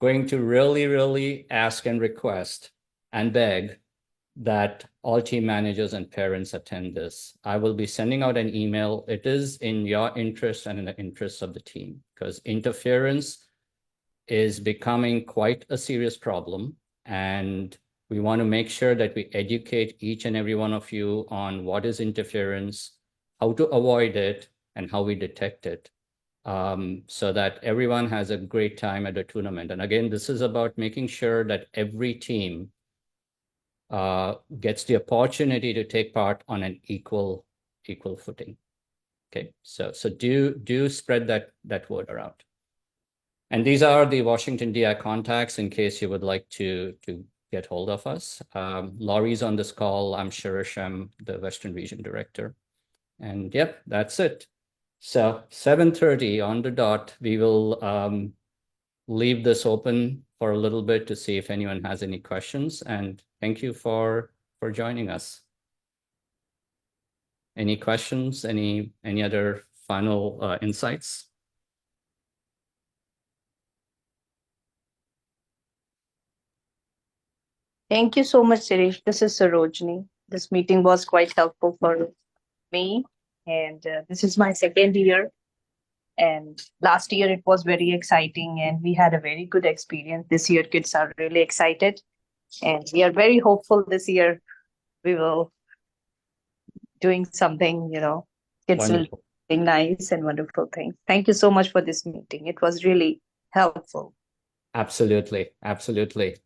going to really, really ask and request and beg that all team managers and parents attend this. I will be sending out an email. It is in your interest and in the interests of the team, because interference is becoming quite a serious problem. And we want to make sure that we educate each and every one of you on what is interference, how to avoid it, and how we detect it, so that everyone has a great time at the tournament. And again, this is about making sure that every team gets the opportunity to take part on an equal footing. Okay, so do spread that word around. And these are the Washington DI contacts in case you would like to get hold of us. Laurie's on this call. I'm Shirish. I'm the Western Region Director. And yep, that's it. So 7:30 on the dot, we will leave this open for a little bit to see if anyone has any questions. And thank you for joining us. Any questions? Any other final insights? Thank you so much, Shirish. This is Sarojini. This meeting was quite helpful for me. And this is my second year. And last year it was very exciting and we had a very good experience. This year kids are really excited. And we are very hopeful this year we will doing something, kids will doing nice and wonderful things. Thank you so much for this meeting. It was really helpful. Absolutely.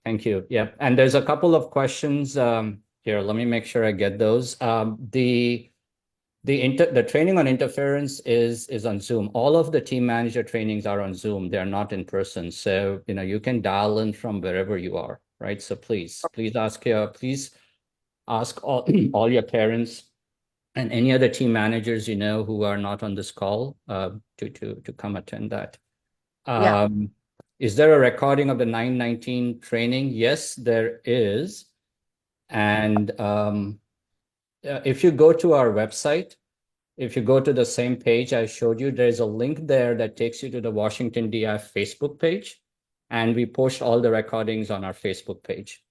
Thank you. Yeah. And there's a couple of questions here. Let me make sure I get those. The training on interference is on Zoom. All of the team manager trainings are on Zoom. They're not in person. So, you can dial in from wherever you are, right? So please ask all your parents and any other team managers who are not on this call to come attend that. Yeah. Is there a recording of the 919 training? Yes, there is. And if you go to our website, if you go to the same page I showed you, there's a link there that takes you to the Washington DI Facebook page, and we post all the recordings on our Facebook page.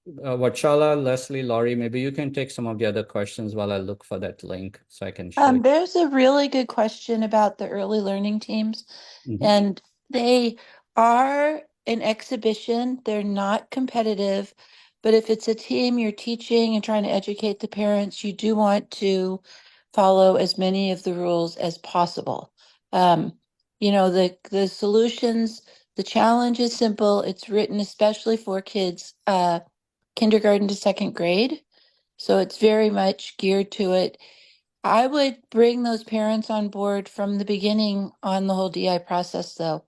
Wachala, Leslie, Laurie, maybe you can take some of the other questions while I look for that link so I can show you. There's a really good question about the early learning teams, Mhm. and they are an exhibition. They're not competitive, but if it's a team you're teaching and trying to educate the parents, you do want to follow as many of the rules as possible. The solutions, the challenge is simple. It's written especially for kids, kindergarten to second grade. So it's very much geared to it. I would bring those parents on board from the beginning on the whole DI process, though,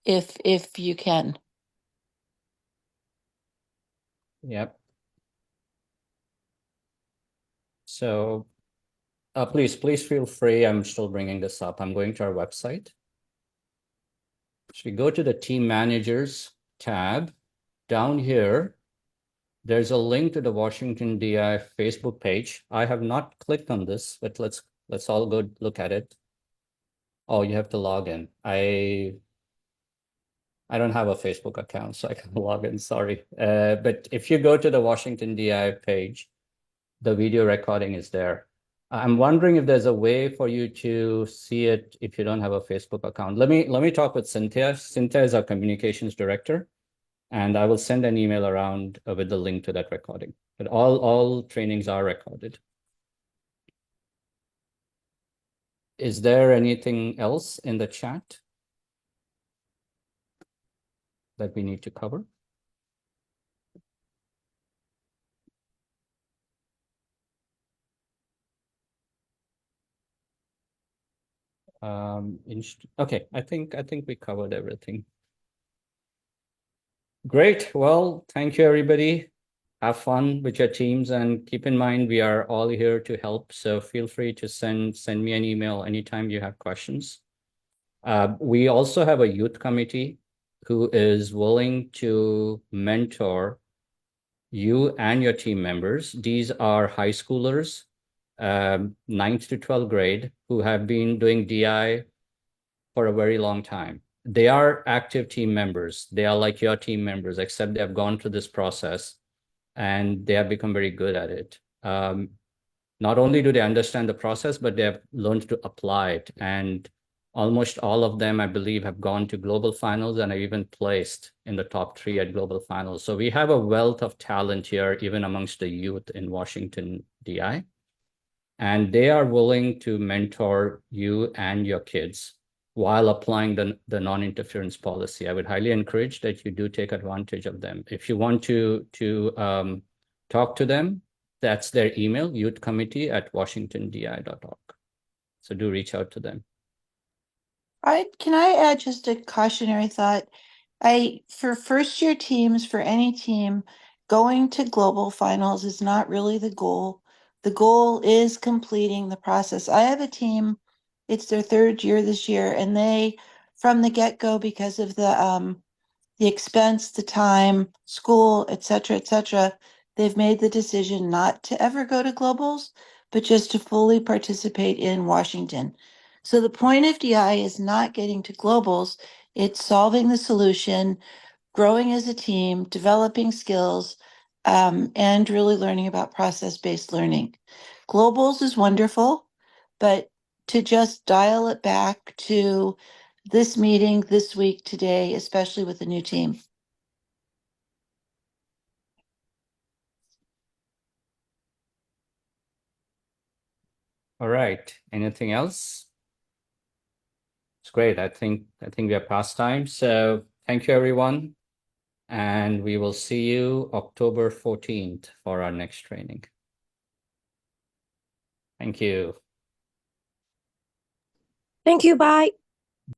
if you can. Yep. So please feel free. I'm still bringing this up. I'm going to our website. So we go to the Team Managers tab. Down here, there's a link to the Washington DI Facebook page. I have not clicked on this, but let's all go look at it. Oh, you have to log in. I don't have a Facebook account, so I can't log in, sorry. But if you go to the Washington DI page, the video recording is there. I'm wondering if there's a way for you to see it if you don't have a Facebook account. Let me talk with Cynthia. Cynthia is our communications director, and I will send an email around with the link to that recording. But all trainings are recorded. Is there anything else in the chat that we need to cover? Okay, I think we covered everything. Great. Well, thank you, everybody. Have fun with your teams, and keep in mind we are all here to help. So feel free to send me an email anytime you have questions. We also have a youth committee who is willing to mentor you and your team members. These are high schoolers, 9th to 12th grade, who have been doing DI for a very long time. They are active team members. They are like your team members, except they have gone through this process and they have become very good at it. Not only do they understand the process, but they have learned to apply it. And almost all of them, I believe, have gone to global finals and are even placed in the top 3 at global finals. So we have a wealth of talent here, even amongst the youth in Washington, DI. And they are willing to mentor you and your kids while applying the non-interference policy. I would highly encourage that you do take advantage of them. If you want to talk to them, that's their email, youthcommittee@washingtondi.org. So do reach out to them. Can I add just a cautionary thought? For first year teams, for any team, going to global finals is not really the goal. The goal is completing the process. I have a team, it's their 3rd year this year, and they, from the get-go, because of the expense, the time, school, et cetera, they've made the decision not to ever go to globals, but just to fully participate in Washington. So the point of DI is not getting to globals, it's solving the solution, growing as a team, developing skills, and really learning about process-based learning. Globals is wonderful, but to just dial it back to this meeting, this week, today, especially with a new team. All right. Anything else? It's great. I think we are past time. So thank you, everyone. And we will see you October 14th for our next training. Thank you. Thank you. Bye.